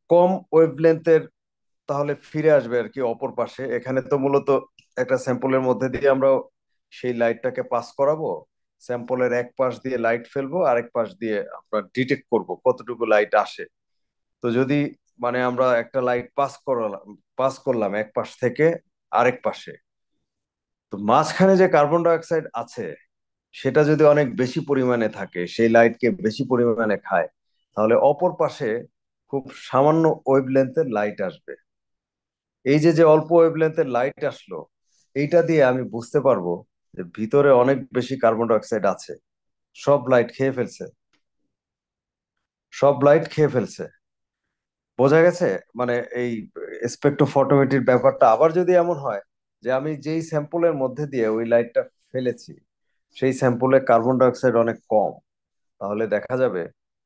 কম ওয়েভলেন্থের তাহলে ফিরে আসবে আর কি অপর পাশে। এখানে তো মূলত একটা স্যাম্পলের মধ্যে দিয়ে আমরা সেই লাইটটাকে পাস করাবো, স্যাম্পলের এক পাশ দিয়ে লাইট ফেলবো, আরেক পাশ দিয়ে আমরা ডিটেক্ট করব কতটুকু লাইট আসে। তো যদি মানে আমরা একটা লাইট পাস করলাম এক পাশ থেকে আরেক পাশে, তো মাঝখানে যে কার্বন ডাই অক্সাইড আছে সেটা যদি অনেক বেশি পরিমাণে থাকে, সেই লাইটকে বেশি পরিমাণে খায়, তাহলে অপর পাশে খুব সামান্য ওয়েভলেন্থের লাইট আসবে। এই যে যে অল্প ওয়েভলেন্থের লাইট আসলো, এইটা দিয়ে আমি বুঝতে পারবো যে ভিতরে অনেক বেশি কার্বন ডাই অক্সাইড আছে। সব লাইট খেয়ে ফেলছে, সব লাইট খেয়ে ফেলছে। বোঝা গেছে? মানে এই স্পেকট্রোফটোমেট্রির ব্যাপারটা আবার যদি এমন হয় যে আমি যেই স্যাম্পলের মধ্যে দিয়ে ওই লাইটটা ফেলেছি সেই স্যাম্পলে কার্বন ডাই অক্সাইড অনেক কম, তাহলে দেখা যাবে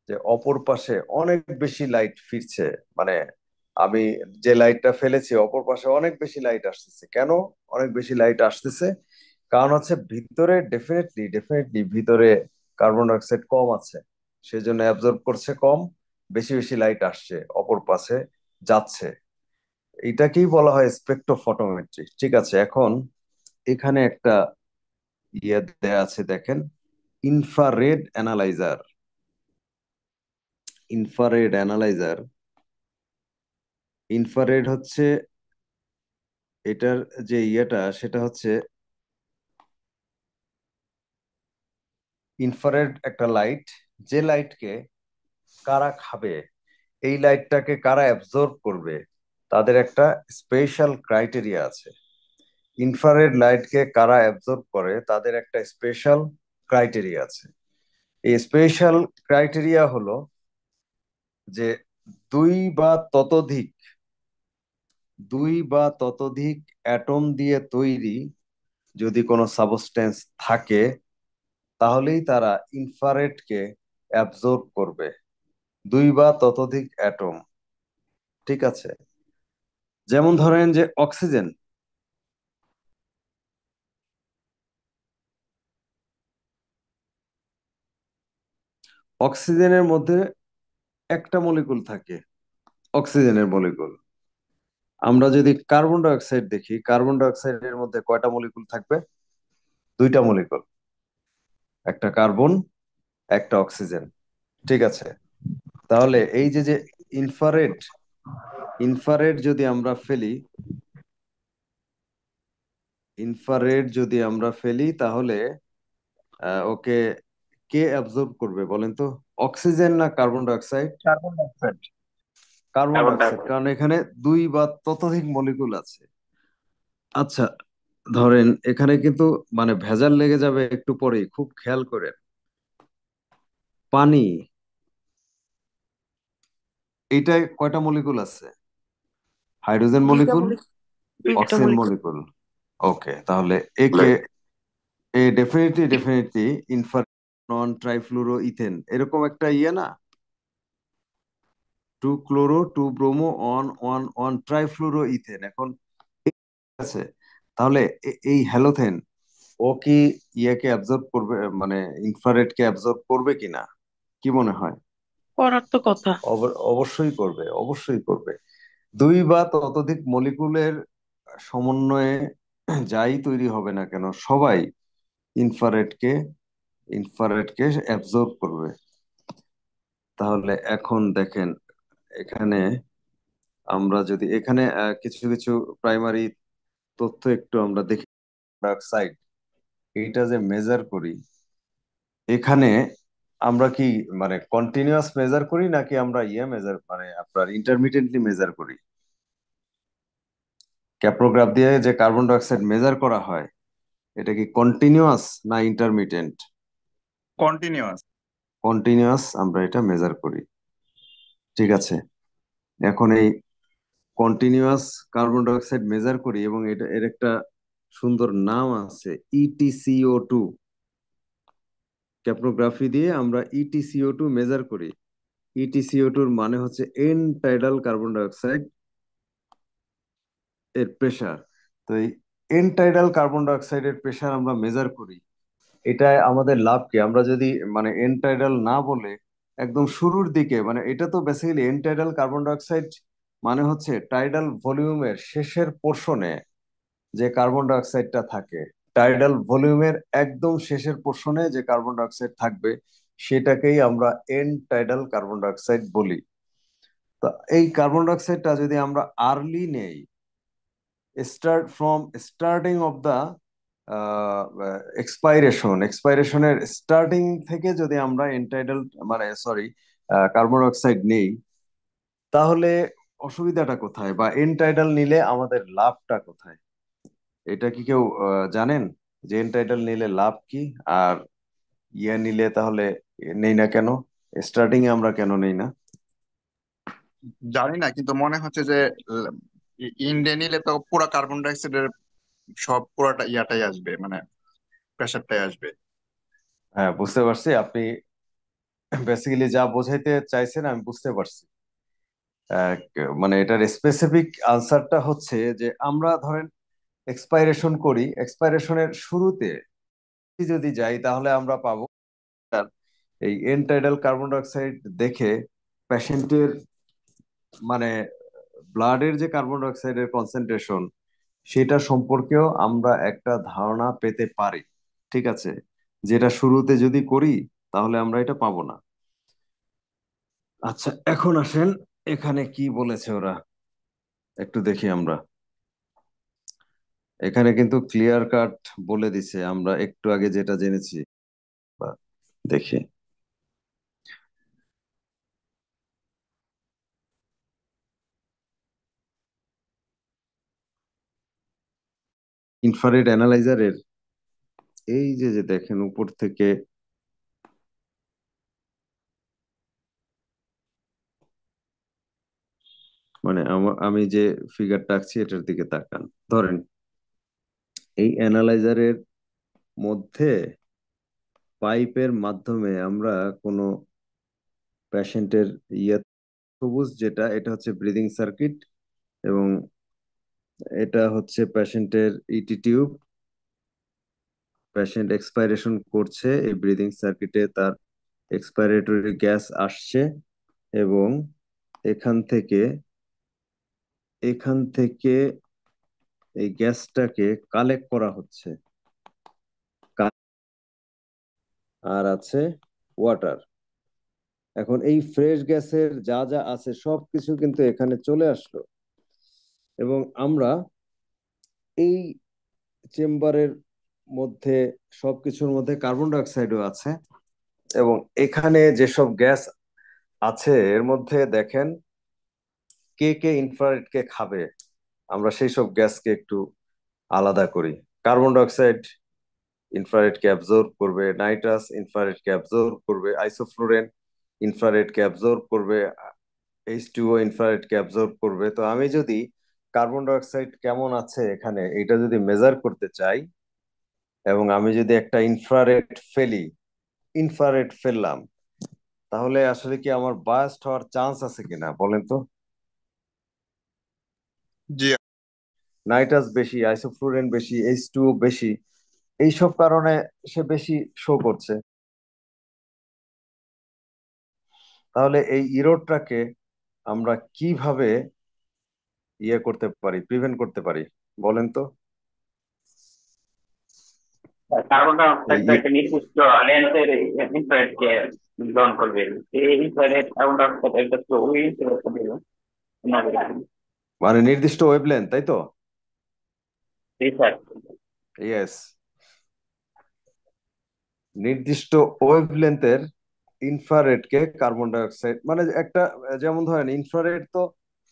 যে অপর পাশে অনেক বেশি লাইট ফিরছে। মানে আমি যে লাইটটা ফেলেছি অপর পাশে অনেক বেশি লাইট আসতেছে। কেন অনেক বেশি লাইট আসতেছে? কারণ হচ্ছে ভিতরে ডেফিনেটলি ডেফিনেটলি ভিতরে কার্বন ডাই অক্সাইড কম আছে, সেজন্য অ্যাবজর্ব করছে কম, বেশি বেশি লাইট আসছে অপর পাশে যাচ্ছে। এটাকেই বলা হয় স্পেকট্রোফটোমেট্রি। ঠিক আছে, এখন এখানে একটা ইয়ে দেয়া আছে দেখেন, infrared analyser. Infrared analyser, infrared হচ্ছে এটার যে ইয়েটা সেটা হচ্ছে ইনফ্রারেড একটা লাইট, যে লাইটকে কারা খাবে, এই লাইটটাকে কারা অ্যাবজর্ব করবে, তাদের একটা স্পেশাল ক্রাইটেরিয়া আছে। ইনফ্রারেড লাইটকে কারা অ্যাবজর্ব করে তাদের একটা স্পেশাল ক্রাইটেরিয়া আছে। এই স্পেশাল ক্রাইটেরিয়া হলো যে দুই বা ততোধিক দুই বা ততোধিক অ্যাটম দিয়ে তৈরি যদি কোনো সাবস্টেন্স থাকে, তাহলেই তারা ইনফ্রারেডকে অ্যাবজর্ব করবে। দুই বা ততোধিক অ্যাটম, ঠিক আছে? যেমন ধরেন যে অক্সিজেন, অক্সিজেনের মধ্যে একটা মলিকুল থাকে, অক্সিজেনের মলিকুল। আমরা যদি কার্বন ডাই অক্সাইড দেখি, কার্বন ডাই অক্সাইডের মধ্যে কয়টা মলিকুল থাকবে? দুইটা মলিকুল, একটা কার্বন, একটা অক্সিজেন। ঠিক আছে, তাহলে এই যে যে ইনফ্রারেড, ইনফ্রারেড যদি আমরা ফেলি, ইনফ্রারেড যদি আমরা ফেলি তাহলে ওকে কে অ্যাবজর্ব করবে বলেন তো? অক্সিজেন না carbon die oxide? Carbon dioxide. Carbon die carbon oxide, dioxide. কারণ এখানে দুই বা ততোধিক মলিকুল আছে। আচ্ছা, ধরেন এখানে কিন্তু মানে ভেজাল লেগে যাবে একটু পরেই, খুব খেয়াল করেন। পানি, এইটায় কয়টা মলিকুল আছে? হাইড্রোজেন দুইটা মলিকুল, মলিকুল। দুইটা অক্সিজেন মলিকুল। মলিকুল। ওকে, তাহলে একে এ ডেফিনেটলি ডেফিনেটলি ইনফ্রা নন ট্রাইফ্লুরো ইথেন এরকম একটা ইয়ে না, two chloro two bromo one one one trifluoroethane. এখন আছে, তাহলে এই হ্যালোথেন ও কি ইয়েকে অ্যাবজর্ব করবে, মানে ইনফ্রারেড কে অ্যাবজর্ব করবে কিনা, কি মনে হয়? করার তো কথা। অবশ্যই করবে, অবশ্যই করবে। দুই বা ততোধিক মলিকুলের সমন্বয়ে যাই তৈরি হবে না কেন, সবাই ইনফ্রারেডকে ইনফ্রারেডকে অ্যাবজর্ব করবে। তাহলে এখন দেখেন এখানে, আমরা যদি এখানে কিছু কিছু প্রাইমারি তথ্য একটু আমরা দেখি। ডাইঅক্সাইড এইটা যে মেজার করি, এখানে আমরা কি মানে কন্টিনিউয়াস মেজার করি নাকি আমরা ইয়ে মেজার মানে আপনার ইন্টারমিটেন্টলি মেজার করি? ক্যাপ্রোগ্রাফ দিয়ে যে কার্বন ডাই অক্সাইড মেজার করা হয়, এটা কি কন্টিনিউয়াস না ইন্টারমিটেন্ট? কন্টিনিউয়াস। কন্টিনিউয়াস আমরা এটা মেজার করি। ঠিক আছে, এখন এই continuous carbon die oxide measure করি এবং এটা এর একটা সুন্দর নাম আছে, ইটিসিও2। ক্যাপ্রোগ্রাফি দিয়ে আমরা ইটিসিও2 মেজার করি। ইটিসিও2 এর মানে হচ্ছে N tidal carbon die oxide এর প্রেসার। তো এই এন টাইডাল কার্বন ডাই অক্সাইডের প্রেসার আমরা মেজার করি। এটা আমাদের লাভ কি? আমরা যদি মানে এন টাইডাল না বলে একদম শুরুর দিকে, মানে এটা তো basically N tidal carbon dioxide মানে হচ্ছে টাইডাল ভলিউমের শেষের পোর্শনে যে কার্বন ডাইঅক্সাইডটা থাকে, টাইডাল ভলিউমের একদম শেষের পোর্শনে যে কার্বন ডাইঅক্সাইড থাকবে সেটাকেই আমরা এন টাইডাল কার্বন ডাইঅক্সাইড বলি। তো এই কার্বন ডাইঅক্সাইডটা যদি আমরা আর্লি নেই, স্টার্টিং অফ দা এক্সপাইরেশনের স্টার্টিং থেকে যদি আমরা এন্টাইডাল মানে সরি কার্বন ডাইঅক্সাইড নেই, তাহলে অসুবিধাটা কোথায় বা এনটাইডাল নিলে আমাদের লাভটা কোথায়? এটা কি কেউ জানেন যে এনটাইডাল নিলে লাভ কি? আর ইয়ে নিলে তাহলে নেই না কেন? স্টার্টিং এ আমরা কেন নেই না? জানি না, কিন্তু মনে হচ্ছে যে ইন্ডিয়া নিলে তো পুরো কার্বন ডাইঅক্সাইডের সব পুরাটা ইয়াটাই আসবে, মানে প্রেশারটাই আসবে। হ্যাঁ, বুঝতে পারছি আপনি বেসিক্যালি যা বোঝাইতে চাইছেন আমি বুঝতে পারছি। মানে এটার স্পেসিফিক আনসারটা হচ্ছে যে আমরা ধরেন এক্সপাইরেশন করি, এক্সপাইরেশনের শুরুতে যদি যাই তাহলে আমরা পাবো এই এন টাইডাল কার্বন ডাইঅক্সাইড দেখে পেশেন্টের মানে ব্লাডের যে কার্বন ডাইঅক্সাইডের কনসেন্ট্রেশন সেটা সম্পর্কেও আমরা একটা ধারণা পেতে পারি। ঠিক আছে, যেটা শুরুতে যদি করি তাহলে আমরা এটা পাবো না। আচ্ছা, এখন আসেন এখানে কি বলেছে ওরা, একটু দেখি আমরা। এখানে কিন্তু ক্লিয়ার কাট বলে দিছে, আমরা একটু আগে যেটা জেনেছি। বা দেখি, ইনফ্রারেড অ্যানালাইজারের এই যে যে দেখেন উপর থেকে, মানে আমি যে ফিগারটা আঁকছি এটার দিকে তাকান। ধরেন এই অ্যানালাইজারের মধ্যে পাইপের মাধ্যমে আমরা কোনো পেশেন্টের ইয়ে, সবুজ যেটা এটা হচ্ছে ব্রিদিং সার্কিট, এবং এটা হচ্ছে পেশেন্টের ইটি টিউব। পেশেন্ট এক্সপাইরেশন করছে, এই ব্রিদিং সার্কিটে তার এক্সপাইরেটরি গ্যাস আসছে, এবং এখান থেকে এখান থেকে এই গ্যাসটাকে কালেক্ট করা হচ্ছে। আর আছে ওয়াটার। এখন এই ফ্রেশ গ্যাসের যা যা আছে সবকিছু কিন্তু এখানে চলে আসলো, এবং আমরা এই চেম্বারের মধ্যে সবকিছুর মধ্যে কার্বন ডাইঅক্সাইডও আছে, এবং এখানে যেসব গ্যাস আছে এর মধ্যে দেখেন কে কে ইনফ্রারেড কে খাবে। আমরা সেই সব গ্যাসকে একটু আলাদা করি। কার্বন ডাইঅক্সাইড ইনফ্রারেড কে অ্যাবজর্ব করবে, নাইট্রাস ইনফ্রারেড কে অ্যাবজর্ব করবে, আইসোফ্লুরেন ইনফ্রারেড কে অ্যাবজর্ব করবে, H2O ইনফ্রারেড কে অ্যাবজর্ব করবে। তো আমি যদি কার্বন ডাইঅক্সাইড কেমন আছে এখানে এটা যদি মেজার করতে চাই, এবং আমি যদি একটা ইনফ্রারেড ফেললাম, তাহলে আসলে কি আমার বায়াসড হওয়ার চান্স আছে কিনা বলেন তো? জি। নাইট্রাস বেশি, আইসোফ্লুরেন বেশি, H2O বেশি, এইসব কারণে সে বেশি শো করছে। তাহলে এই ইরোডটাকে আমরা কিভাবে ইয়ে করতে পারি, প্রিভেন্ট করতে পারি বলেন তো? কার্বন ডাই এই অক্সাইড তো একটা নির্দিষ্ট লেন্থের ইনফ্রারেড কে গ্রহণ করবে। এই ইনফ্রারেড কার্বন ডাই অক্সাইড এটা তো ওই ইনফ্রারেড মানে নির্দিষ্ট ওয়েভলেন্থ, তাই তো? রিসার্চ। ইয়েস, নির্দিষ্ট ওয়েভলেন্থের ইনফ্রারেড কে কার্বন ডাইঅক্সাইড মানে একটা, যেমন ধরেন ইনফ্রারেড তো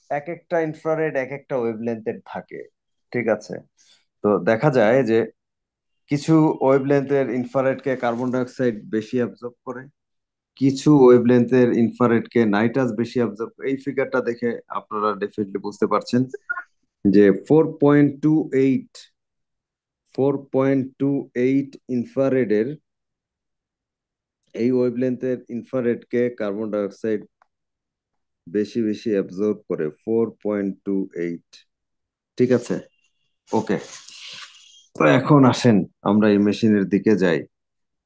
এক একটা ইনফ্রারেড এক একটা ওয়েভলেন্থের থাকে। ঠিক আছে, তো দেখা যায় যে কিছু ওয়েভলেন্থের ইনফ্রারেড কে কার্বন ডাইঅক্সাইড বেশি অ্যাবজর্ব করে, কিছু ওয়েভলেন্থের ইনফ্রারেড কে নাইট্রাস বেশি অ্যাবজর্ব। এই ফিগারটা দেখে আপনারা ডেফিনেটলি বুঝতে পারছেন যে 4.28 ইনফ্রারেডের এই ওয়েভলেন্থের ইনফ্রারেড কে কার্বন ডাইঅক্সাইড বেশি বেশি অ্যাবজর্ব করে 4.28। ঠিক আছে, ওকে। তো এখন আসেন আমরা এই মেশিনের দিকে যাই।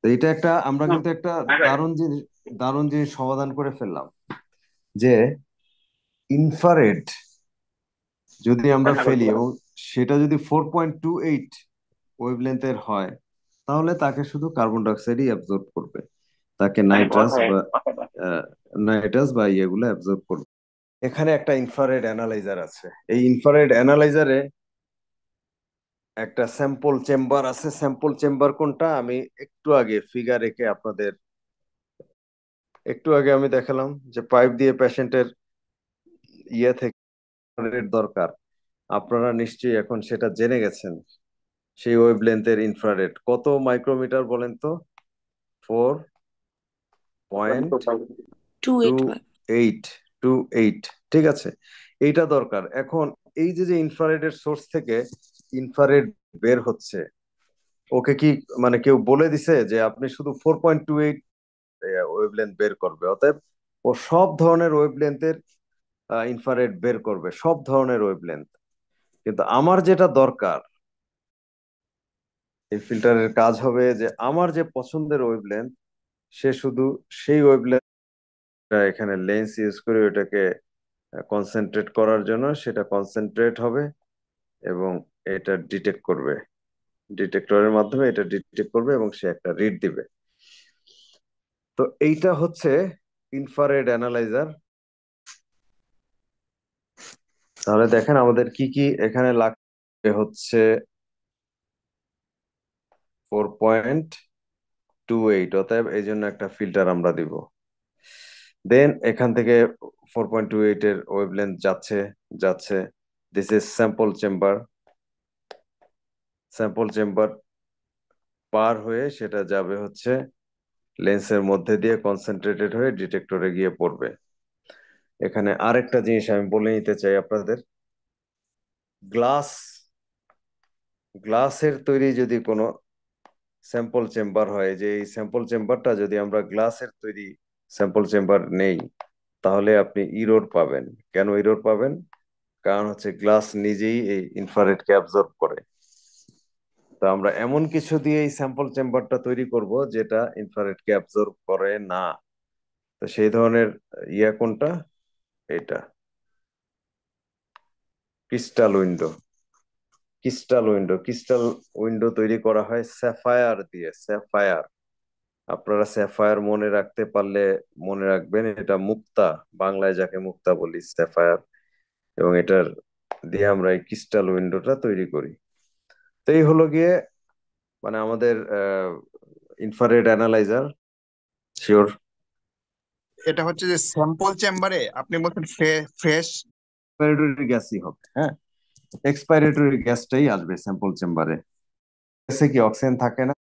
তো এটা একটা, আমরা কিন্তু একটা দারুণ জিনিস, দারুণ জিনিস সমাধান করে ফেললাম যে ইনফ্রারেড যদি আমরা দেখা ফেলি করতে এবং সেটা যদি 4.28 ওয়েভলেন্থের হয়, তাহলে তাকে শুধু কার্বন ডাইঅক্সাইডই অ্যাবজর্ব করবে, তাকে মানে নাইট্রাস কথায় বা কথাটা ইয়েগুলো অ্যাবজর্ব করবে। এখানে একটা ইনফ্রারেড অ্যানালাইজার আছে। এই ইনফ্রারেড অ্যানালাইজারে একটা স্যাম্পল চেম্বার আছে। স্যাম্পল চেম্বার কোনটা আমি একটু আগে ফিগার এঁকে আপনাদের একটু আগে আমি দেখালাম যে পাইপ দিয়ে পেশেন্টের ইয়ে থেকে infrared দরকার। আপনারা নিশ্চয়ই এখন সেটা জেনে গেছেন। সেই ওয়েভলেন্থের ইনফ্রারেড কত মাইক্রোমিটার বলেন তো? 4.28 ঠিক আছে, এইটা দরকার এখন। এই যে যে ইনফ্রারেডের সোর্স থেকে ইনফ্রারেড বের হচ্ছে, ওকে কি মানে কেউ বলে দিছে যে আপনি শুধু 4.28 ওয়েভলেন্থ বের করবে? অতএব ও সব ধরনের ওয়েভলেন্থের ইনফ্রারেড বের করবে, সব ধরনের ওয়েভলেন্থ। কিন্তু আমার যেটা দরকার, এই ফিল্টারের কাজ হবে যে আমার যে পছন্দের ওয়েভলেন্থ, সে শুধু সেই ওয়েভলেন্থ এখানে লেন্স ইউজ করে ওটাকে কনসেন্ট্রেট করার জন্য সেটা কনসেন্ট্রেট হবে এবং এটা ডিটেক্ট করবে, ডিটেক্টরের মাধ্যমে এটা ডিটেক্ট করবে এবং সে একটা রিড দিবে। তো এইটা হচ্ছে ইনফ্রারেড অ্যানালাইজার। তাহলে দেখেন আমাদের কি কি এখানে লাগবে হচ্ছে 4.28, অতএব এই জন্য একটা ফিল্টার আমরা দিব। দেন এখান থেকে 4.28 এর ওয়েভলেন্থ যাচ্ছে যাচ্ছে this is sample chamber. Sample chamber পার হয়ে সেটা যাবে হচ্ছে লেন্সের মধ্যে দিয়ে কনসেন্ট্রেটেড হয়ে ডিটেক্টরে গিয়ে পড়বে। এখানে আরেকটা জিনিস আমি বলে নিতে চাই আপনাদের, গ্লাস গ্লাসের তৈরি যদি কোনো স্যাম্পল চেম্বার হয়, যে এই স্যাম্পল চেম্বারটা যদি আমরা গ্লাসের তৈরি স্যাম্পল চেম্বার নেই, তাহলে আপনি ইরোর পাবেন। কেন ইরোর পাবেন? কারণ হচ্ছে গ্লাস নিজেই এই ইনফ্রারেডকে অ্যাবজর্ব করে। তো আমরা এমন কিছু দিয়ে এই স্যাম্পল চেম্বারটা তৈরি করব যেটা ইনফ্রারেডকে অ্যাবজর্ব করে না। তো সেই ধরনের ইয়া কোনটা? এটা ক্রিস্টাল উইন্ডো। ক্রিস্টাল উইন্ডো তৈরি করা হয় স্যাফায়ার দিয়ে। স্যাফায়ার, আপনারা স্যাফায়ার মনে রাখতে পারলে মনে রাখবেন, এটা মুক্তা, বাংলায় যাকে মুক্তা বলি, স্যাফায়ার। এবং এটার দিয়ে আমরা এই ক্রিস্টাল উইন্ডোটা তৈরি করি। তো এই হলো গিয়ে মানে আমাদের ইনফ্রারেড অ্যানালাইজার। শিওর এটা হচ্ছে যে স্যাম্পল চেম্বারে আপনি বলছেন ফ্রেশ। এক্সপাইরেটরি গ্যাসই হবে, হ্যাঁ, এক্সপাইরেটরি গ্যাসটাই আসবে স্যাম্পল চেম্বারে। গ্যাসে কি অক্সিজেন থাকে না?